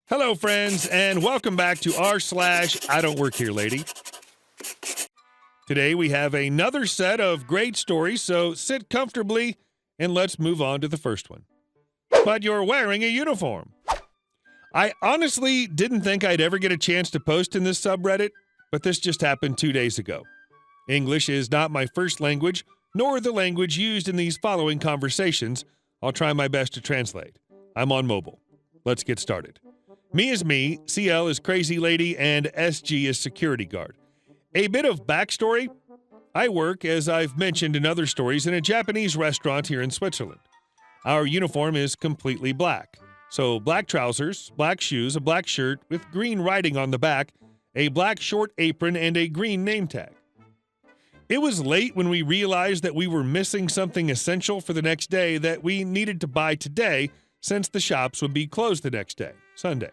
Hello, friends, and welcome back to r/IDontWorkHereLady. Today we have another set of great stories, so sit comfortably and let's move on to the first one. But you're wearing a uniform. I honestly didn't think I'd ever get a chance to post in this subreddit, but this just happened 2 days ago. English is not my first language, nor the language used in these following conversations. I'll try my best to translate. I'm on mobile. Let's get started. Me is me, CL is crazy lady, and SG is security guard. A bit of backstory. I work, as I've mentioned in other stories, in a Japanese restaurant here in Switzerland. Our uniform is completely black. So black trousers, black shoes, a black shirt with green writing on the back, a black short apron, and a green name tag. It was late when we realized that we were missing something essential for the next day that we needed to buy today, since the shops would be closed the next day, Sunday.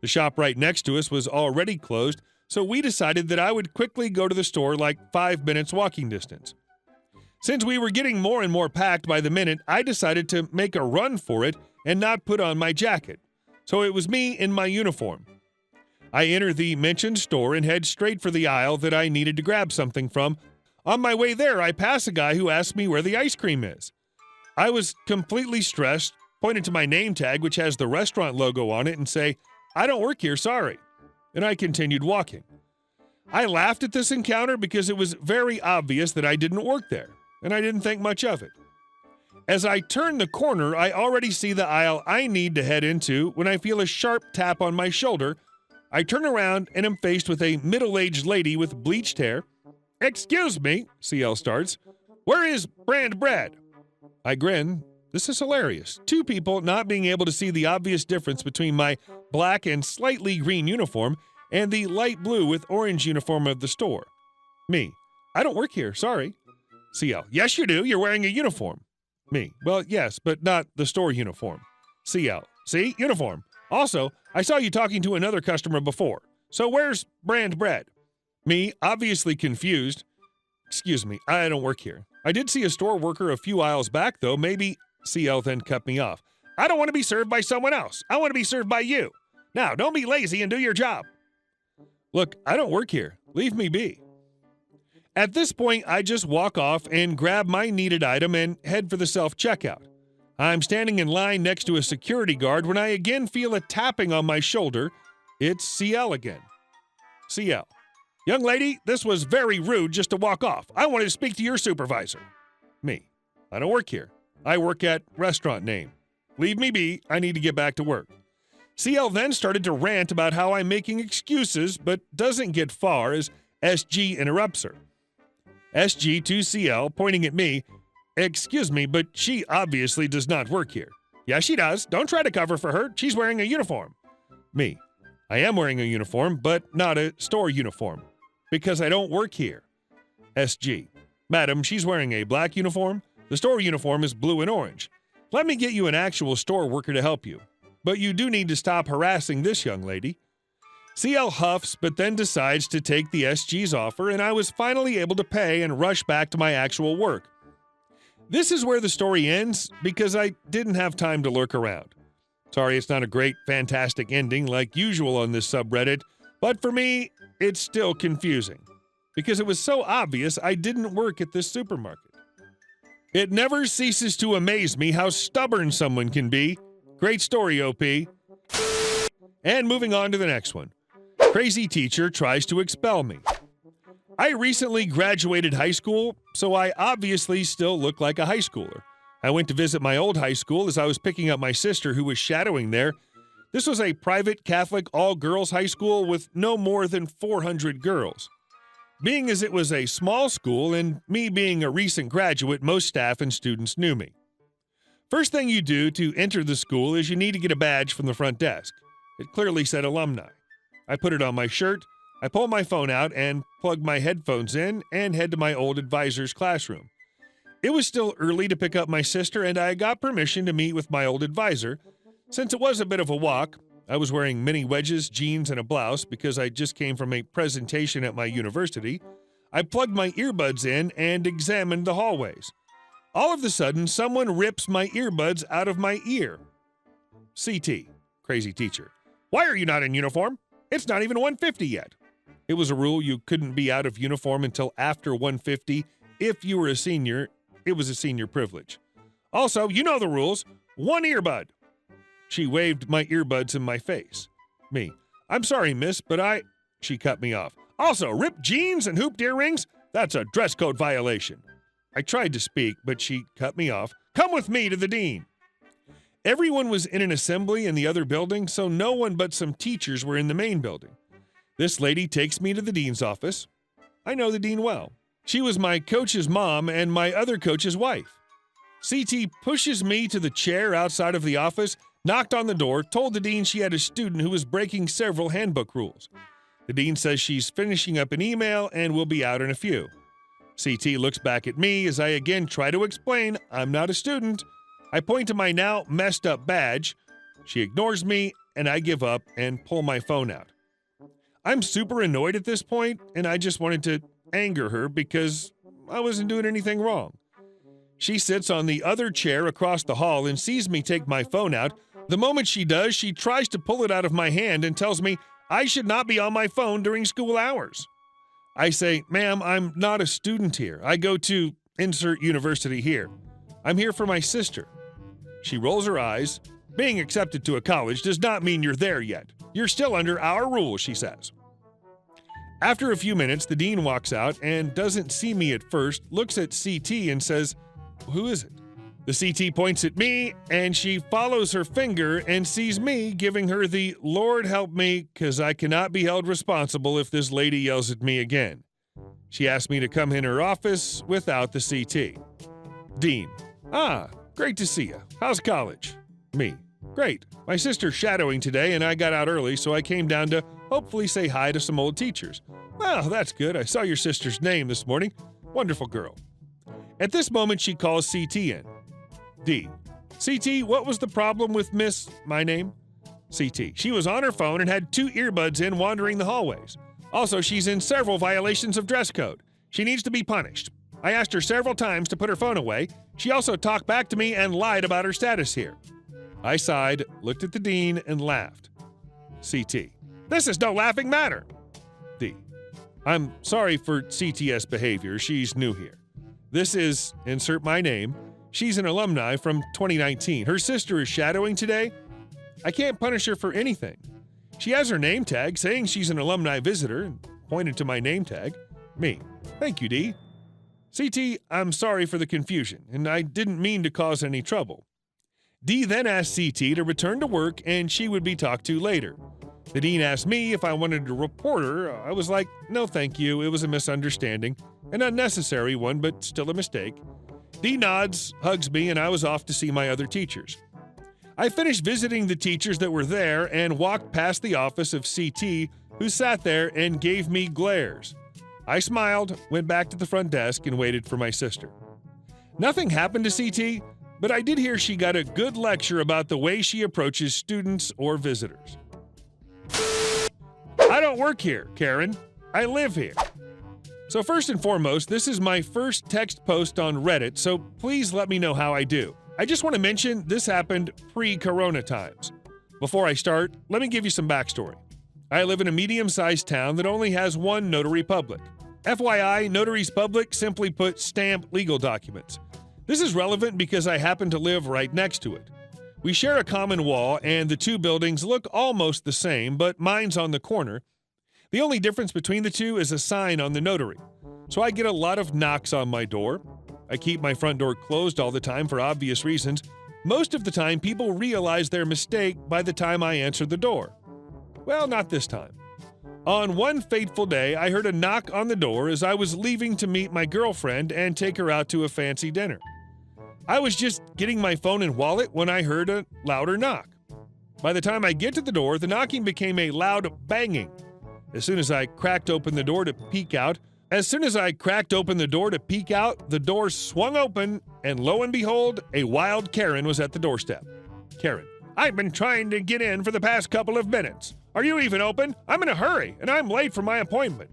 The shop right next to us was already closed, so we decided that I would quickly go to the store like 5 minutes walking distance. Since we were getting more and more packed by the minute, I decided to make a run for it and not put on my jacket. So it was me in my uniform. I enter the mentioned store and head straight for the aisle that I needed to grab something from. On my way there, I pass a guy who asks me where the ice cream is. I was completely stressed, pointed to my name tag, which has the restaurant logo on it, and say, "I don't work here, sorry." And I continued walking. I laughed at this encounter because it was very obvious that I didn't work there, and I didn't think much of it. As I turn the corner, I already see the aisle I need to head into when I feel a sharp tap on my shoulder. I turn around and am faced with a middle-aged lady with bleached hair. "Excuse me," CL starts. "Where is brand bread?" I grin. This is hilarious. Two people not being able to see the obvious difference between my black and slightly green uniform and the light blue with orange uniform of the store. Me: "I don't work here, sorry." CL: "Yes, you do. You're wearing a uniform." Me: "Well, yes, but not the store uniform." CL: "See? Uniform. Also, I saw you talking to another customer before. So where's brand bread?" Me, obviously confused. "Excuse me, I don't work here. I did see a store worker a few aisles back, though. Maybe..." CL then cut me off. "I don't want to be served by someone else. I want to be served by you. Now, don't be lazy and do your job." "Look, I don't work here. Leave me be." At this point, I just walk off and grab my needed item and head for the self-checkout. I'm standing in line next to a security guard when I again feel a tapping on my shoulder. It's CL again. CL: "Young lady, this was very rude just to walk off. I wanted to speak to your supervisor." Me: "I don't work here. I work at restaurant name. Leave me be. I need to get back to work." CL then started to rant about how I'm making excuses, but doesn't get far as SG interrupts her. SG to CL, pointing at me: "Excuse me, but she obviously does not work here." "Yeah, she does. Don't try to cover for her. She's wearing a uniform." Me: "I am wearing a uniform, but not a store uniform, because I don't work here." SG: "Madam, she's wearing a black uniform. The store uniform is blue and orange. Let me get you an actual store worker to help you. But you do need to stop harassing this young lady." CL huffs, but then decides to take the SG's offer, and I was finally able to pay and rush back to my actual work. This is where the story ends, because I didn't have time to lurk around. Sorry it's not a great, fantastic ending like usual on this subreddit, but for me, it's still confusing, because it was so obvious I didn't work at this supermarket. It never ceases to amaze me how stubborn someone can be. Great story, OP. And moving on to the next one. Crazy teacher tries to expel me. I recently graduated high school, so I obviously still look like a high schooler. I went to visit my old high school as I was picking up my sister who was shadowing there. This was a private Catholic all-girls high school with no more than 400 girls. Being as it was a small school and me being a recent graduate, most staff and students knew me. First thing you do to enter the school is you need to get a badge from the front desk. It clearly said alumni. I put it on my shirt, I pull my phone out and plug my headphones in and head to my old advisor's classroom. It was still early to pick up my sister, and I got permission to meet with my old advisor. Since it was a bit of a walk, I was wearing mini wedges, jeans, and a blouse because I just came from a presentation at my university. I plugged my earbuds in and examined the hallways. All of a sudden, someone rips my earbuds out of my ear. CT, crazy teacher. Why are you not in uniform? It's not even 150 yet. It was a rule you couldn't be out of uniform until after 150. If you were a senior, it was a senior privilege. Also, you know the rules. 1 earbud. She waved my earbuds in my face. Me. I'm sorry, miss, but She cut me off. Also, ripped jeans and hooped earrings? That's a dress code violation. I tried to speak, but she cut me off. Come with me to the dean. Everyone was in an assembly in the other building, so no one but some teachers were in the main building. This lady takes me to the dean's office. I know the dean well. She was my coach's mom and my other coach's wife. CT pushes me to the chair outside of the office, knocked on the door, told the dean she had a student who was breaking several handbook rules. The dean says she's finishing up an email and will be out in a few. CT looks back at me as I again try to explain I'm not a student. I point to my now messed up badge. She ignores me and I give up and pull my phone out. I'm super annoyed at this point and I just wanted to anger her because I wasn't doing anything wrong. She sits on the other chair across the hall and sees me take my phone out. The moment she does, she tries to pull it out of my hand and tells me I should not be on my phone during school hours. I say, ma'am, I'm not a student here. I go to insert university here. I'm here for my sister. She rolls her eyes. Being accepted to a college does not mean you're there yet. You're still under our rules, she says. After a few minutes, the dean walks out and doesn't see me at first, looks at CT and says, who is it? The CT points at me and she follows her finger and sees me giving her the Lord help me because I cannot be held responsible if this lady yells at me again. She asked me to come in her office without the CT. Dean. Great to see you. How's college? Me. Great. My sister's shadowing today and I got out early, so I came down to hopefully say hi to some old teachers. Well, that's good. I saw your sister's name this morning. Wonderful girl. At this moment, she calls CT in. D. CT, what was the problem with my name? CT. She was on her phone and had 2 earbuds in wandering the hallways. Also, she's in several violations of dress code. She needs to be punished. I asked her several times to put her phone away. She also talked back to me and lied about her status here. I sighed, looked at the dean, and laughed. CT. This is no laughing matter. D. I'm sorry for CTS behavior. She's new here. This is, insert my name. She's an alumni from 2019. Her sister is shadowing today. I can't punish her for anything. She has her name tag saying she's an alumni visitor and pointed to my name tag. Me. Thank you, D. CT, I'm sorry for the confusion, and I didn't mean to cause any trouble. D then asked CT to return to work and she would be talked to later. The dean asked me if I wanted to report her. I was like, no thank you, it was a misunderstanding. An unnecessary one, but still a mistake. D nods, hugs me, and I was off to see my other teachers. I finished visiting the teachers that were there and walked past the office of CT, who sat there and gave me glares. I smiled, went back to the front desk, and waited for my sister. Nothing happened to CT, but I did hear she got a good lecture about the way she approaches students or visitors. I don't work here, Karen. I live here. So first and foremost, this is my first text post on Reddit, so please let me know how I do. I just want to mention this happened pre-corona times. Before I start, let me give you some backstory. I live in a medium-sized town that only has one notary public. FYI, notaries public simply put stamp legal documents. This is relevant because I happen to live right next to it. We share a common wall and the 2 buildings look almost the same, but mine's on the corner. The only difference between the 2 is a sign on the notary. So I get a lot of knocks on my door. I keep my front door closed all the time for obvious reasons. Most of the time, people realize their mistake by the time I answer the door. Well, not this time. On one fateful day, I heard a knock on the door as I was leaving to meet my girlfriend and take her out to a fancy dinner. I was just getting my phone and wallet when I heard a louder knock. By the time I get to the door, the knocking became a loud banging. As soon as I cracked open the door to peek out, the door swung open, and lo and behold, a wild Karen was at the doorstep. Karen: I've been trying to get in for the past couple of minutes. Are you even open? I'm in a hurry, and I'm late for my appointment.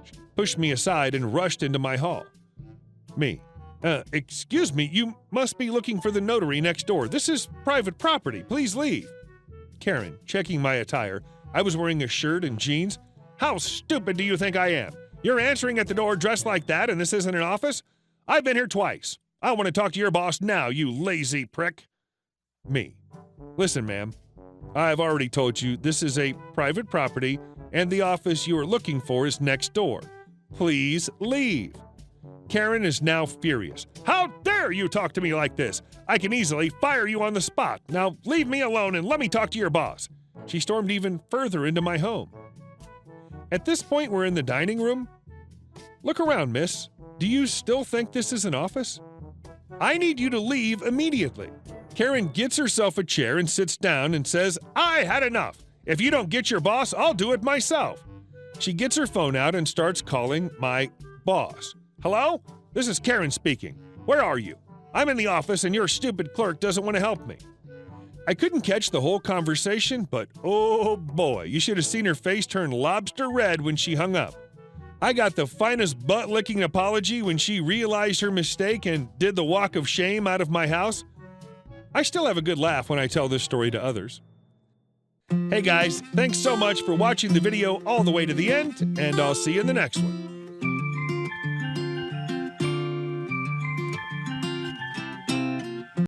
She pushed me aside and rushed into my hall. Me: excuse me, you must be looking for the notary next door. This is private property. Please leave. Karen, checking my attire. I was wearing a shirt and jeans. How stupid do you think I am? You're answering at the door dressed like that, and this isn't an office? I've been here twice. I want to talk to your boss now, you lazy prick. Me. Listen, ma'am. I've already told you this is a private property, and the office you are looking for is next door. Please leave. Karen is now furious. How dare you talk to me like this? I can easily fire you on the spot. Now leave me alone and let me talk to your boss. She stormed even further into my home. At this point, we're in the dining room. Look around, miss. Do you still think this is an office? I need you to leave immediately. Karen gets herself a chair and sits down and says, I had enough. If you don't get your boss, I'll do it myself. She gets her phone out and starts calling my boss. Hello? This is Karen speaking. Where are you? I'm in the office and your stupid clerk doesn't want to help me. I couldn't catch the whole conversation, but oh boy, you should have seen her face turn lobster red when she hung up. I got the finest butt-licking apology when she realized her mistake and did the walk of shame out of my house. I still have a good laugh when I tell this story to others. Hey guys, thanks so much for watching the video all the way to the end, and I'll see you in the next one.